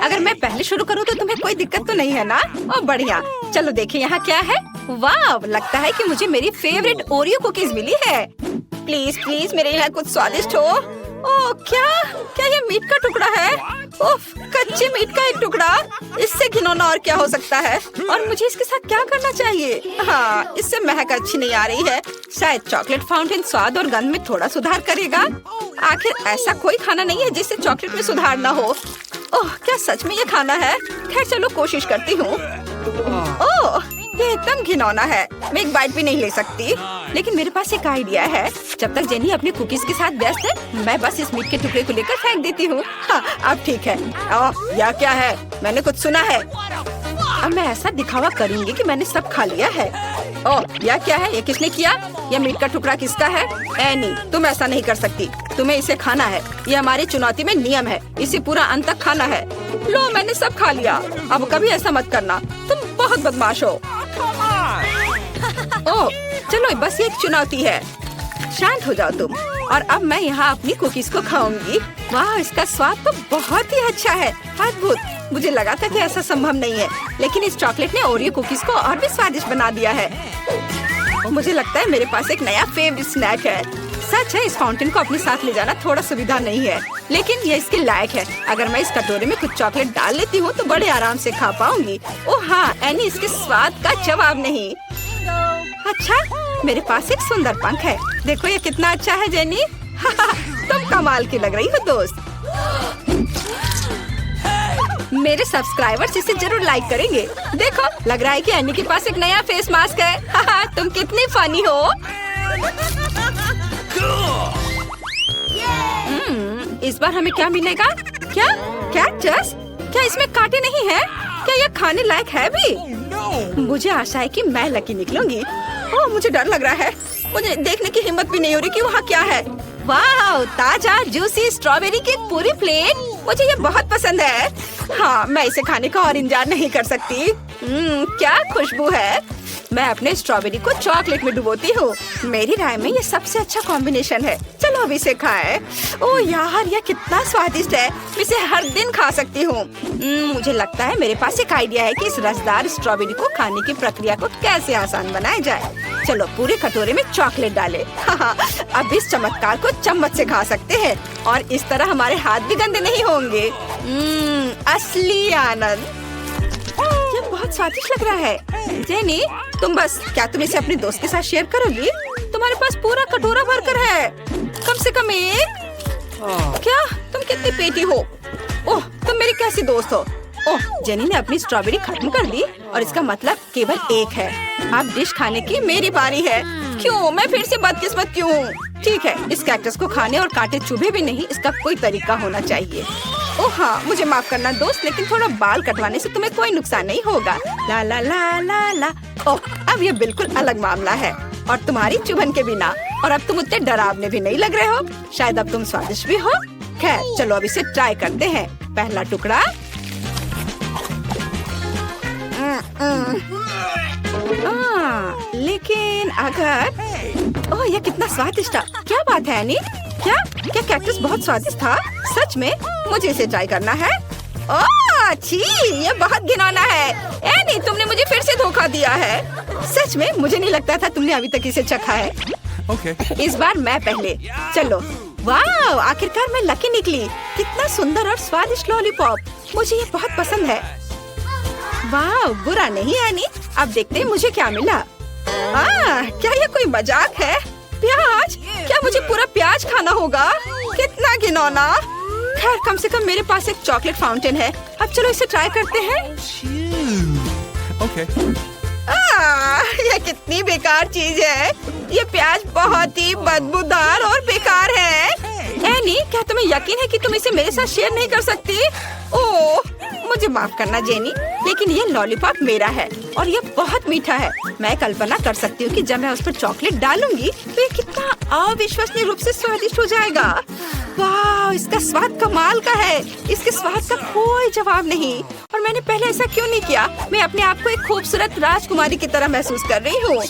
अगर मैं पहले शुरू करूँ तो तुम्हें कोई दिक्कत तो नहीं है ना? ओ बढ़िया, चलो देखिए यहाँ क्या है। वाह, लगता है कि मुझे मेरी फेवरेट ओरियो कुकीज मिली है। प्लीज प्लीज मेरे यहाँ कुछ स्वादिष्ट हो। ओह क्या क्या ये मीट का टुकड़ा है? उफ, कच्चे मीट का एक टुकड़ा, इससे घिनौना और क्या हो सकता है? और मुझे इसके साथ क्या करना चाहिए? हाँ, इससे महक अच्छी नहीं आ रही है। शायद चॉकलेट फाउंटेन स्वाद और गंध में थोड़ा सुधार करेगा। आखिर ऐसा कोई खाना नहीं है जिससे चॉकलेट में सुधार ना हो। ओह, क्या सच में ये खाना है? खैर चलो कोशिश करती हूँ। ओह, ये एकदम घिनौना है, मैं एक बाइट भी नहीं ले सकती। लेकिन मेरे पास एक आइडिया है। जब तक जेनी अपनी कुकीज के साथ व्यस्त है, मैं बस इस मीट के टुकड़े को लेकर फेंक देती हूँ। हाँ, अब ठीक है। ओह, यह क्या है? मैंने कुछ सुना है। अब मैं ऐसा दिखावा करूंगी कि मैंने सब खा लिया है। ओह, यह क्या है? ये किसने किया? यह मीट का टुकड़ा किसका है? एनी, तुम ऐसा नहीं कर सकती। तुम्हें इसे खाना है। ये हमारी चुनौती में नियम है। इसे पूरा अंत तक खाना है। लो, मैंने सब खा लिया। अब कभी ऐसा मत करना। तुम बहुत बदमाश हो। ओह, चलो बस ये एक चुनौती है। शांत हो जाओ तुम। और अब मैं यहाँ अपनी कुकीज को खाऊंगी। वाह, इसका स्वाद तो बहुत ही अच्छा है। अद्भुत। मुझे लगा था कि ऐसा संभव नहीं है, लेकिन इस चॉकलेट ने ओरियो कुकीज को और भी स्वादिष्ट बना दिया है। और मुझे लगता है मेरे पास एक नया फेवरेट स्नैक है। सच है, इस फाउंटेन को अपने साथ ले जाना थोड़ा सुविधा नहीं है, लेकिन ये इसके लायक है। अगर मैं इस कटोरे में कुछ चॉकलेट डाल लेती हूँ तो बड़े आराम से खा पाऊंगी। ओह हाँ, एनी, इसके स्वाद का जवाब नहीं। अच्छा, मेरे पास एक सुंदर पंख है। देखो ये कितना अच्छा है जेनी। तुम कमाल की लग रही हो दोस्त। मेरे सब्सक्राइबर्स इसे जरूर लाइक करेंगे। देखो, लग रहा है कि एनी के पास एक नया फेस मास्क है। तुम कितनी फनी हो। इस बार हमें क्या मिलेगा? क्या कैक्टस? क्या इसमें कांटे नहीं है? क्या यह खाने लायक है भी? मुझे आशा है कि मैं लकी निकलूंगी। ओह, मुझे डर लग रहा है। मुझे देखने की हिम्मत भी नहीं हो रही कि वहाँ क्या है। वाह, ताजा जूसी स्ट्रॉबेरी की पूरी प्लेट। मुझे ये बहुत पसंद है। हाँ, मैं इसे खाने का और इंतजार नहीं कर सकती। क्या खुशबू है। मैं अपने स्ट्रॉबेरी को चॉकलेट में डुबोती हूँ। मेरी राय में ये सबसे अच्छा कॉम्बिनेशन है। चलो अब इसे खाएं। ओह यार, ये कितना स्वादिष्ट है। मैं इसे हर दिन खा सकती हूँ। मुझे लगता है मेरे पास एक आइडिया है कि इस रसदार स्ट्रॉबेरी को खाने की प्रक्रिया को कैसे आसान बनाया जाए। चलो पूरे कटोरे में चॉकलेट डालें। अब इस चमत्कार को चम्मच से खा सकते हैं और इस तरह हमारे हाथ भी गंदे नहीं होंगे। असली आनंद। ये बहुत स्वादिष्ट लग रहा है। जेनी, क्या तुम इसे अपने दोस्त के साथ शेयर करोगी? तुम्हारे पास पूरा कटोरा भरकर है। कम से कम एक। क्या तुम कितनी पेटी हो? ओह, तुम मेरी कैसी दोस्त हो? ओह, जेनी ने अपनी स्ट्रॉबेरी खत्म कर दी और इसका मतलब केवल एक है। अब डिश खाने की मेरी बारी है। क्यों? मैं फिर से बदकिस्मत क्यों हूँ? ठीक है, इस कैक्टस को खाने और कांटे चुभे भी नहीं, इसका कोई तरीका होना चाहिए। ओह हाँ, मुझे माफ करना दोस्त, लेकिन थोड़ा बाल कटवाने से तुम्हें कोई नुकसान नहीं होगा। ला ला ला ला ला। ओह, अब ये बिल्कुल अलग मामला है और तुम्हारी चुभन के बिना। और अब तुम उतने डरावने भी नहीं लग रहे हो। शायद अब तुम स्वादिष्ट भी हो। खैर चलो अब इसे ट्राई करते हैं। पहला टुकड़ा। लेकिन अगर ओह, ये कितना स्वादिष्ट था। क्या बात है एनी? क्या कैक्टस बहुत स्वादिष्ट था? सच में? मुझे इसे ट्राई करना है। ओह छी, ये बहुत घिनौना है। एनी, तुमने मुझे फिर से धोखा दिया है। सच में? मुझे नहीं लगता था तुमने अभी तक इसे चखा है। इस बार मैं पहले। चलो। वाह, आखिरकार मैं लकी निकली। कितना सुंदर और स्वादिष्ट लॉलीपॉप। मुझे ये बहुत पसंद है। वाह, बुरा नहीं एनी। अब देखते हैं मुझे क्या मिला। क्या ये कोई मजाक है? प्याज? क्या मुझे पूरा प्याज खाना होगा? कितना घिनौना। खैर कम से कम मेरे पास एक चॉकलेट फाउंटेन है। अब चलो इसे ट्राई करते हैं। ये कितनी बेकार चीज है। ये प्याज बहुत ही बदबूदार और बेकार है। एनी, क्या तुम्हें यकीन है कि तुम इसे मेरे साथ शेयर नहीं कर सकती? ओह, मुझे माफ करना जेनी, लेकिन ये लॉलीपॉप मेरा है और ये बहुत मीठा है। मैं कल्पना कर सकती हूँ कि जब मैं उस पर चॉकलेट डालूंगी तो ये कितना अविश्वसनीय रूप से स्वादिष्ट हो जाएगा। वाह, इसका स्वाद कमाल का है। इसके स्वाद का कोई जवाब नहीं। और मैंने पहले ऐसा क्यों नहीं किया? मैं अपने आप को एक खूबसूरत राजकुमारी की तरह महसूस कर रही हूँ।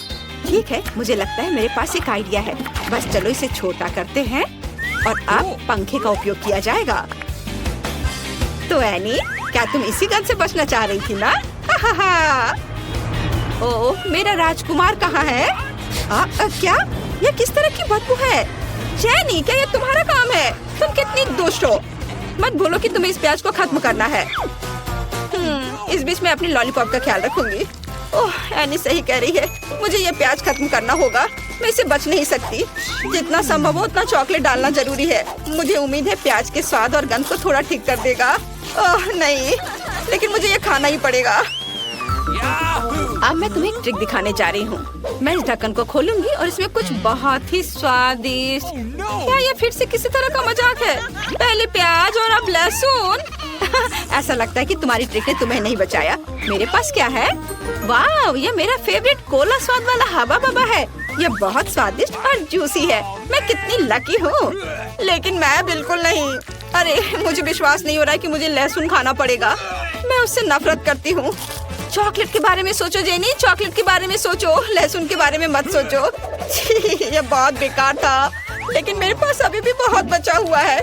ठीक है, मुझे लगता है मेरे पास एक आइडिया है। बस चलो इसे छोटा करते हैं और अब पंखे का उपयोग किया जाएगा। तो एनी, क्या तुम इसी गन से बचना चाह रही थी ना? ओह, मेरा राजकुमार कहाँ है? क्या? ये किस तरह की बदबू है? जेनी, क्या ये तुम्हारा काम है? तुम कितनी दुष्ट हो। मत भूलो कि तुम्हें इस प्याज को खत्म करना है। इस बीच मैं अपनी लॉलीपॉप का ख्याल रखूंगी। ओह, एनी सही कह रही है, मुझे ये प्याज खत्म करना होगा। मैं इसे बच नहीं सकती। जितना संभव हो उतना चॉकलेट डालना जरूरी है। मुझे उम्मीद है प्याज के स्वाद और गंध को थोड़ा ठीक कर देगा। ओह नहीं, लेकिन मुझे ये खाना ही पड़ेगा। अब मैं तुम्हें एक ट्रिक दिखाने जा रही हूँ। मैं इस ढक्कन को खोलूंगी और इसमें कुछ बहुत ही स्वादिष्ट। क्या ये फिर से किसी तरह का मजाक है? पहले प्याज और अब लहसुन। ऐसा लगता है कि तुम्हारी ट्रिक ने तुम्हें नहीं बचाया। मेरे पास क्या है? वाह, ये मेरा फेवरेट कोला स्वाद वाला हवा बाबा है। ये बहुत स्वादिष्ट और जूसी है। मैं कितनी लकी हूँ। लेकिन मैं बिल्कुल नहीं। अरे, मुझे विश्वास नहीं हो रहा है कि मुझे लहसुन खाना पड़ेगा। मैं उससे नफरत करती हूँ। चॉकलेट के बारे में सोचो जेनी, चॉकलेट के बारे में सोचो, लहसुन के बारे में मत सोचो। ये बहुत बेकार था, लेकिन मेरे पास अभी भी बहुत बचा हुआ है।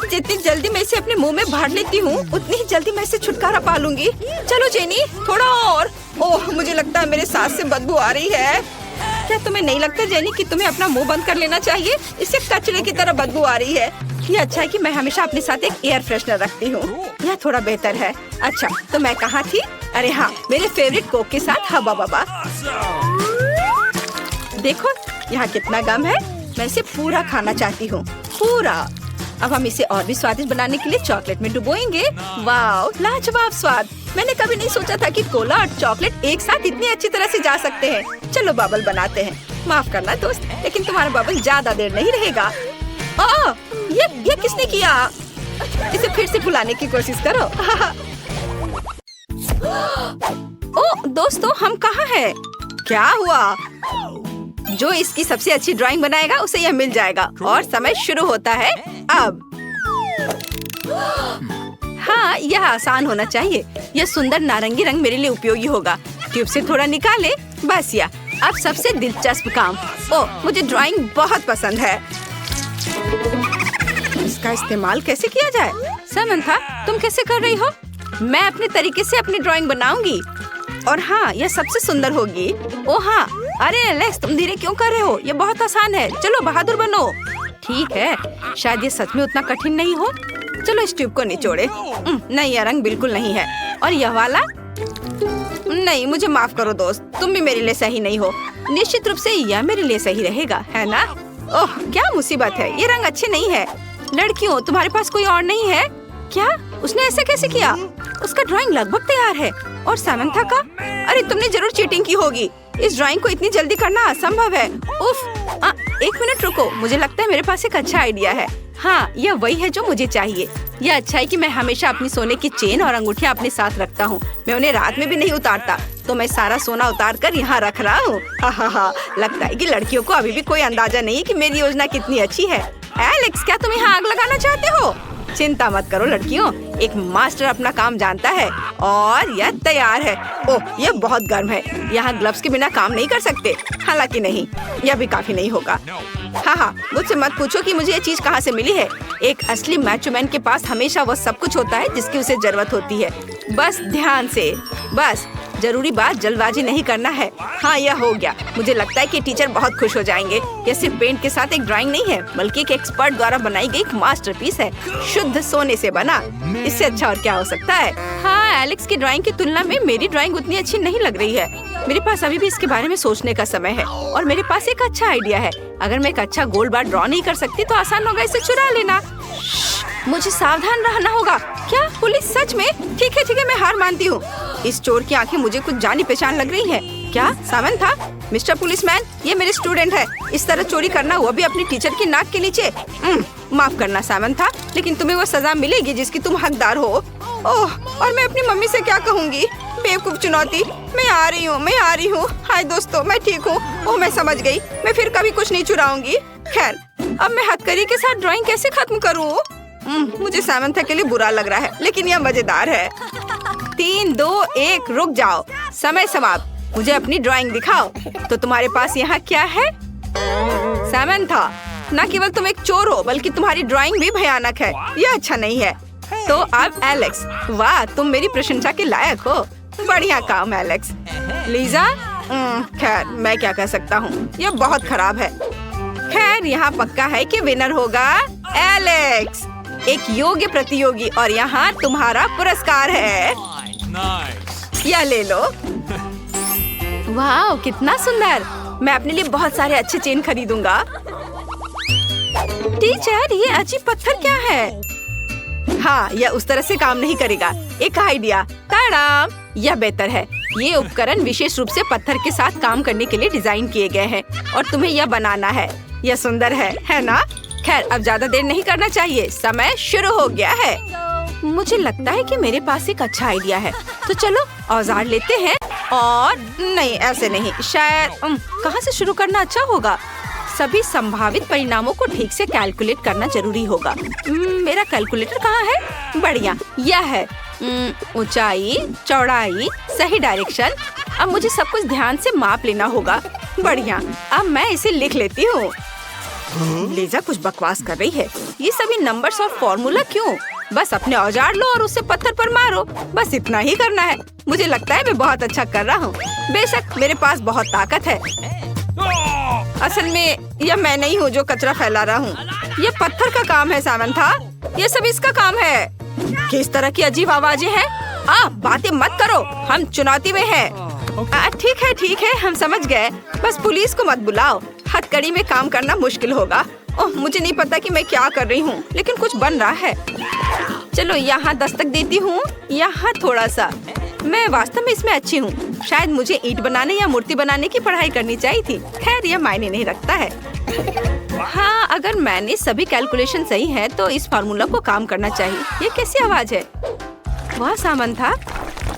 जितनी जल्दी मैं इसे अपने मुंह में भर लेती हूँ, उतनी ही जल्दी मैं इसे छुटकारा पा लूंगी। चलो जेनी, थोड़ा और। ओह, मुझे लगता है मेरे सांस से बदबू आ रही है। क्या तुम्हें नहीं लगता जेनी कि तुम्हें अपना मुंह बंद कर लेना चाहिए? इससे कचरे की तरह बदबू आ रही है। ये अच्छा है कि मैं हमेशा अपने साथ एक एयर फ्रेशनर रखती हूँ। यह थोड़ा बेहतर है। अच्छा, तो मैं कहाँ थी? अरे हाँ, मेरे फेवरेट कोक के साथ हवा बाबा। देखो यहाँ कितना गम है। मैं इसे पूरा खाना चाहती हूँ, पूरा। अब हम इसे और भी स्वादिष्ट बनाने के लिए चॉकलेट में डुबोएंगे। वाह, लाजवाब स्वाद। मैंने कभी नहीं सोचा था कि कोला और चॉकलेट एक साथ इतनी अच्छी तरह से जा सकते हैं। चलो बबल बनाते हैं। माफ करना दोस्त, लेकिन तुम्हारा बबल ज्यादा देर नहीं रहेगा। ये किसने किया? इसे फिर से फुलाने की कोशिश करो। ओह दोस्तों, हम कहाँ हैं? क्या हुआ? जो इसकी सबसे अच्छी ड्राइंग बनाएगा उसे यह मिल जाएगा। और समय शुरू होता है अब। हाँ, यह आसान होना चाहिए। यह सुंदर नारंगी रंग मेरे लिए उपयोगी होगा। ट्यूब से थोड़ा निकाले, बस। या अब सबसे दिलचस्प काम। ओह, मुझे ड्राइंग बहुत पसंद है। इसका इस्तेमाल कैसे किया जाए? समंथा, तुम कैसे कर रही हो? मैं अपने तरीके से अपनी ड्राइंग बनाऊंगी। और हाँ, यह सबसे सुंदर होगी। ओह हाँ, अरे एलेक्स, तुम धीरे क्यों कर रहे हो? ये बहुत आसान है। चलो बहादुर बनो। ठीक है, शायद ये सच में उतना कठिन नहीं हो। चलो इस ट्यूब को निचोड़े। नहीं, यह रंग बिल्कुल नहीं है। और यह वाला? नहीं, मुझे माफ करो दोस्त, तुम भी मेरे लिए सही नहीं हो। निश्चित रूप से यह मेरे लिए सही रहेगा, है ना? ओह, क्या मुसीबत है, ये रंग अच्छे नहीं है। लड़कियों, तुम्हारे पास कोई और नहीं है क्या? उसने ऐसे कैसे किया? उसका ड्राइंग लगभग तैयार है। और सामंथा का? अरे, तुमने जरूर चीटिंग की होगी। इस ड्राइंग को इतनी जल्दी करना असंभव है। उफ, एक मिनट रुको, मुझे लगता है मेरे पास एक अच्छा आइडिया है। हाँ, यह वही है जो मुझे चाहिए। यह अच्छा है कि मैं हमेशा अपनी सोने की चेन और अंगूठियाँ अपने साथ रखता हूँ। मैं उन्हें रात में भी नहीं उतारता, तो मैं सारा सोना उतार कर यहाँ रख रहा हूँ। हा, लगता है कि लड़कियों को अभी भी कोई अंदाजा नहीं है कि मेरी योजना कितनी अच्छी है। एलेक्स, क्या तुम यहाँ आग लगाना चाहते हो? चिंता मत करो लड़कियों, एक मास्टर अपना काम जानता है। और यह तैयार है। ओह, यह बहुत गर्म है। यहाँ ग्लव्स के बिना काम नहीं कर सकते। हालांकि नहीं, यह भी काफी नहीं होगा। हाँ, मुझसे मत पूछो कि मुझे ये चीज कहाँ से मिली है। एक असली मैचो मैन के पास हमेशा वो सब कुछ होता है जिसकी उसे जरूरत होती है। बस ध्यान से, बस जरूरी बात जल्दबाजी नहीं करना है। हाँ, यह हो गया। मुझे लगता है कि टीचर बहुत खुश हो जाएंगे। यह सिर्फ पेंट के साथ एक ड्राइंग नहीं है, बल्कि एक एक्सपर्ट द्वारा बनाई गई एक मास्टरपीस है, शुद्ध सोने से बना। इससे अच्छा और क्या हो सकता है? हाँ, एलेक्स की ड्राइंग की तुलना में मेरी ड्राइंग उतनी अच्छी नहीं लग रही है। मेरे पास अभी भी इसके बारे में सोचने का समय है। और मेरे पास एक अच्छा आइडिया है। अगर मैं एक अच्छा गोल्ड बार ड्रॉ नहीं कर सकती तो आसान होगा इसे चुरा लेना। मुझे सावधान रहना होगा। क्या पुलिस? सच में? ठीक है, मैं हार मानती हूँ। इस चोर की आंखें मुझे कुछ जानी पहचान लग रही हैं। क्या सामंथा? मिस्टर पुलिसमैन, ये मेरे स्टूडेंट है। इस तरह चोरी करना, वो भी अपनी टीचर की नाक के नीचे। माफ करना सामंथा, लेकिन तुम्हें वो सजा मिलेगी जिसकी तुम हकदार हो। ओह, और मैं अपनी मम्मी से क्या कहूँगी? बेवकूफ चुनौती। मैं आ रही हूँ। हाय दोस्तों, मैं ठीक हूँ। ओह, मैं समझ गई। मैं फिर कभी कुछ नहीं चुराऊंगी। खैर, अब मैं हथकड़ी के साथ ड्राइंग कैसे खत्म करूँ? मुझे सामंथा के लिए बुरा लग रहा है, लेकिन यह मजेदार है। 3, 2, 1, रुक जाओ। समय समाप्त। मुझे अपनी ड्राइंग दिखाओ। तो तुम्हारे पास यहाँ क्या है? सामंथा, न केवल तुम एक चोर हो, बल्कि तुम्हारी ड्राइंग भी भयानक है। यह अच्छा नहीं है। तो अब एलेक्स, वाह तुम मेरी प्रशंसा के लायक हो। बढ़िया काम एलेक्स। लीजा, खैर मैं क्या कह सकता हूँ, ये बहुत खराब है। खैर यहाँ पक्का है कि विनर होगा एलेक्स, एक योग्य प्रतियोगी, और यहाँ तुम्हारा पुरस्कार है। यह ले लो। वाह कितना सुंदर, मैं अपने लिए बहुत सारे अच्छे चेन खरीदूंगा। टीचर ये अजीब पत्थर क्या है? हाँ यह उस तरह से काम नहीं करेगा। एक आइडिया, ताड़ाम, यह बेहतर है। ये उपकरण विशेष रूप से पत्थर के साथ काम करने के लिए डिजाइन किए गए हैं और तुम्हें यह बनाना है। यह सुंदर है ना? खैर अब ज्यादा देर नहीं करना चाहिए, समय शुरू हो गया है। मुझे लगता है कि मेरे पास एक अच्छा आइडिया है, तो चलो औजार लेते हैं। और नहीं ऐसे नहीं, शायद कहाँ से शुरू करना अच्छा होगा? सभी संभावित परिणामों को ठीक से कैलकुलेट करना जरूरी होगा। मेरा कैलकुलेटर कहाँ है? बढ़िया, यह है। ऊंचाई, चौड़ाई, सही डायरेक्शन। अब मुझे सब कुछ ध्यान से माप लेना होगा। बढ़िया, अब मैं इसे लिख लेती हूँ। लीजा कुछ बकवास कर रही है। ये सभी नंबर्स और फॉर्मूला क्यों? बस अपने औजार लो और उससे पत्थर पर मारो, बस इतना ही करना है। मुझे लगता है मैं बहुत अच्छा कर रहा हूँ। बेशक मेरे पास बहुत ताकत है। असल में यह मैं नहीं हूँ जो कचरा फैला रहा हूँ, यह पत्थर का काम है सामंथा, ये सब इसका काम है। किस तरह की अजीब आवाजें हैं? बातें मत करो, हम चुनौती में हैं। ठीक है हम समझ गए, बस पुलिस को मत बुलाओ। हथकड़ी में काम करना मुश्किल होगा। ओह मुझे नहीं पता कि मैं क्या कर रही हूँ, लेकिन कुछ बन रहा है। चलो यहाँ दस्तक देती हूँ, यहाँ थोड़ा सा। मैं वास्तव में इसमें अच्छी हूँ। शायद मुझे ईंट बनाने या मूर्ति बनाने की पढ़ाई करनी चाहिए थी। खैर यह मायने नहीं रखता है। हाँ अगर मैंने सभी कैलकुलेशन सही है तो इस फार्मूला को काम करना चाहिए। ये कैसी आवाज है? वह सामंथा,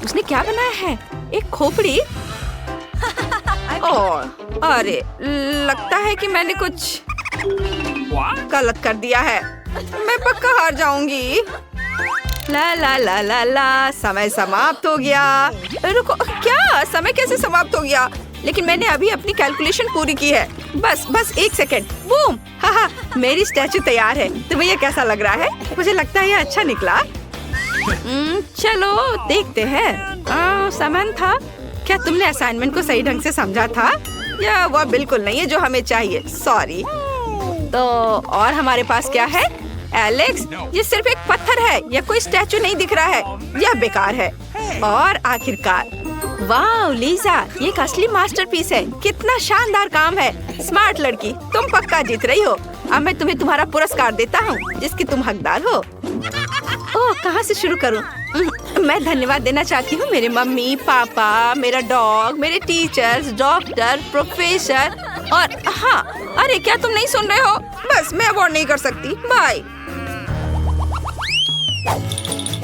उसने क्या बनाया है? एक खोपड़ी? ओह अरे लगता है कि मैंने कुछ गलत कर दिया है। मैं पक्का हार जाऊंगी। ला ला ला ला ला, समय समाप्त हो गया। रुको, क्या? समय कैसे समाप्त हो गया? लेकिन मैंने अभी अपनी कैलकुलेशन पूरी की है। बस एक सेकेंड। बूम, हाँ मेरी स्टैचू तैयार है। तुम्हें यह कैसा लग रहा है? मुझे लगता है यह अच्छा निकला। चलो देखते हैं। सामंथा, क्या तुमने असाइनमेंट को सही ढंग से समझा था? या वह बिल्कुल नहीं है जो हमें चाहिए, सॉरी। तो और हमारे पास क्या है? एलेक्स, ये सिर्फ एक पत्थर है, यह कोई स्टैचू नहीं दिख रहा है, यह बेकार है। और आखिरकार, वाह लीजा, ये एक असली मास्टरपीस है। कितना शानदार काम है। स्मार्ट लड़की, तुम पक्का जीत रही हो। अब मैं तुम्हें तुम्हारा पुरस्कार देता हूँ जिसकी तुम हकदार हो। ओह कहाँ से शुरू करूँ? मैं धन्यवाद देना चाहती हूँ मेरे मम्मी पापा, मेरा डॉग, मेरे टीचर्स, डॉक्टर, प्रोफेसर और हाँ, अरे क्या तुम नहीं सुन रहे हो? बस मैं अवॉर्ड नहीं कर सकती। बाय।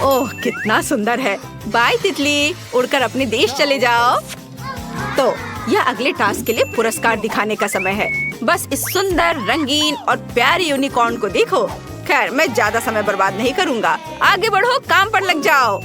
ओह कितना सुंदर है। बाय तितली, उड़कर अपने देश चले जाओ। तो यह अगले टास्क के लिए पुरस्कार दिखाने का समय है। बस इस सुंदर, रंगीन और प्यारे यूनिकॉर्न को देखो। खैर मैं ज्यादा समय बर्बाद नहीं करूंगा। आगे बढ़ो, काम पर लग जाओ।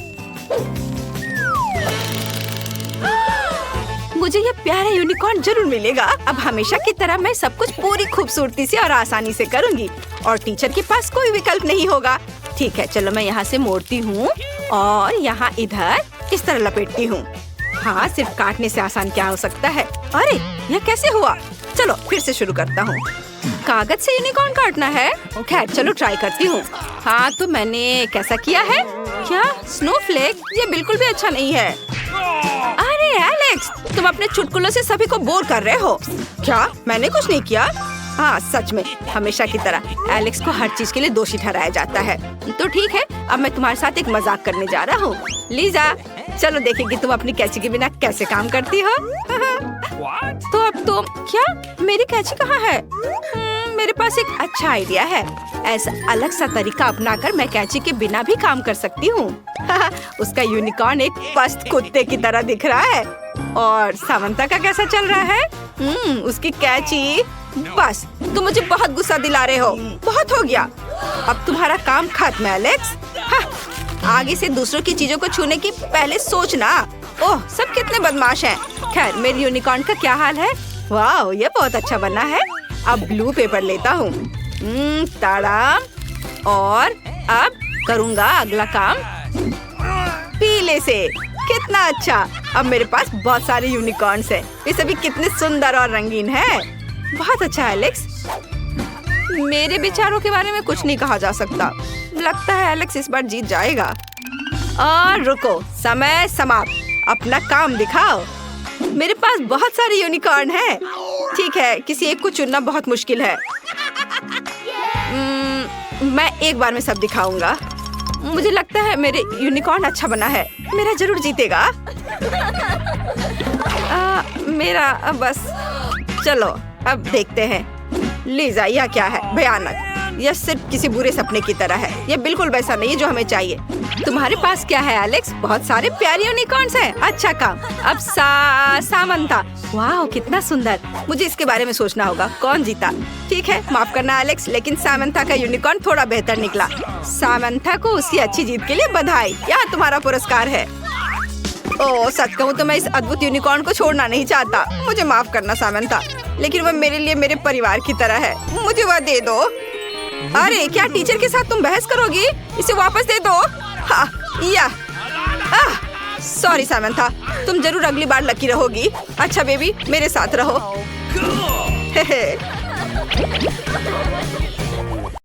मुझे यह प्यारा यूनिकॉर्न जरूर मिलेगा। अब हमेशा की तरह मैं सब कुछ पूरी खूबसूरती से और आसानी से करूंगी और टीचर के पास कोई विकल्प नहीं होगा। ठीक है, चलो मैं यहाँ से मोड़ती हूँ और यहाँ इधर इस तरह लपेटती हूँ। हाँ, सिर्फ काटने से आसान क्या हो सकता है? अरे यह कैसे हुआ? चलो फिर से शुरू करता हूँ। कागज से यूनिकॉर्न काटना है? खैर चलो ट्राई करती हूँ। हाँ तो मैंने कैसा किया है? क्या स्नोफ्लेक? ये बिल्कुल भी अच्छा नहीं है। अरे एलेक्स, तुम अपने चुटकुलों से सभी को बोर कर रहे हो। क्या मैंने कुछ नहीं किया? हाँ सच में, हमेशा की तरह एलेक्स को हर चीज के लिए दोषी ठहराया जाता है। तो ठीक है, अब मैं तुम्हारे साथ एक मजाक करने जा रहा हूँ। लीजा, चलो देखेंगे तुम अपनी कैंची के बिना कैसे काम करती हो। तो अब तुम क्या? मेरी कैंची कहाँ है? मेरे पास एक अच्छा आइडिया है। ऐसा अलग सा तरीका अपनाकर मैं कैंची के बिना भी काम कर सकती हूँ। उसका यूनिकॉर्न एक पस्त कुत्ते की तरह दिख रहा है। और सामंता का कैसा चल रहा है? उसकी कैंची। बस तुम मुझे बहुत गुस्सा दिला रहे हो। बहुत हो गया, अब तुम्हारा काम खत्म है एलेक्स। आगे से दूसरों की चीजों को छूने की पहले सोचना। ओह सब कितने बदमाश हैं। खैर मेरी यूनिकॉर्न का क्या हाल है? वाह ये बहुत अच्छा बना है। अब ब्लू पेपर लेता हूँ। ताड़ा, और अब करूँगा अगला काम पीले से। कितना अच्छा, अब मेरे पास बहुत सारे यूनिकॉर्न्स हैं। ये सभी कितने सुंदर और रंगीन हैं। बहुत अच्छा एलेक्स। मेरे विचारों के बारे में कुछ नहीं कहा जा सकता। लगता है एलेक्स इस बार जीत जाएगा। और रुको, समय समाप्त। अपना काम दिखाओ। मेरे पास बहुत सारे यूनिकॉर्न हैं। ठीक है, किसी एक को चुनना बहुत मुश्किल है। मैं एक बार में सब दिखाऊंगा। मुझे लगता है मेरे यूनिकॉर्न अच्छा बना है। मेरा जरूर जीतेगा। मेरा बस चलो अब देखते हैं। लीजा, यह क्या है? भयानक। यह सिर्फ किसी बुरे सपने की तरह है। यह बिल्कुल वैसा नहीं है जो हमें चाहिए। तुम्हारे पास क्या है एलेक्स? बहुत सारे प्यारे यूनिकॉर्न्स हैं। अच्छा काम। अब सामंथा। वाह, कितना सुंदर। मुझे इसके बारे में सोचना होगा। कौन जीता? ठीक है, माफ करना एलेक्स, लेकिन सामंथा का यूनिकॉर्न थोड़ा बेहतर निकला। सामंथा को उसकी अच्छी जीत के लिए बधाई। यहाँ तुम्हारा पुरस्कार है। ओह, सच कहूँ तो मैं इस अद्भुत यूनिकॉर्न को छोड़ना नहीं चाहता। मुझे माफ करना सामंथा, लेकिन वह मेरे लिए मेरे परिवार की तरह है। मुझे वह दे दो। अरे, क्या टीचर के साथ तुम बहस करोगी? इसे वापस दे दो। सॉरी सामंथा, तुम जरूर अगली बार लकी रहोगी। अच्छा बेबी, मेरे साथ रहो।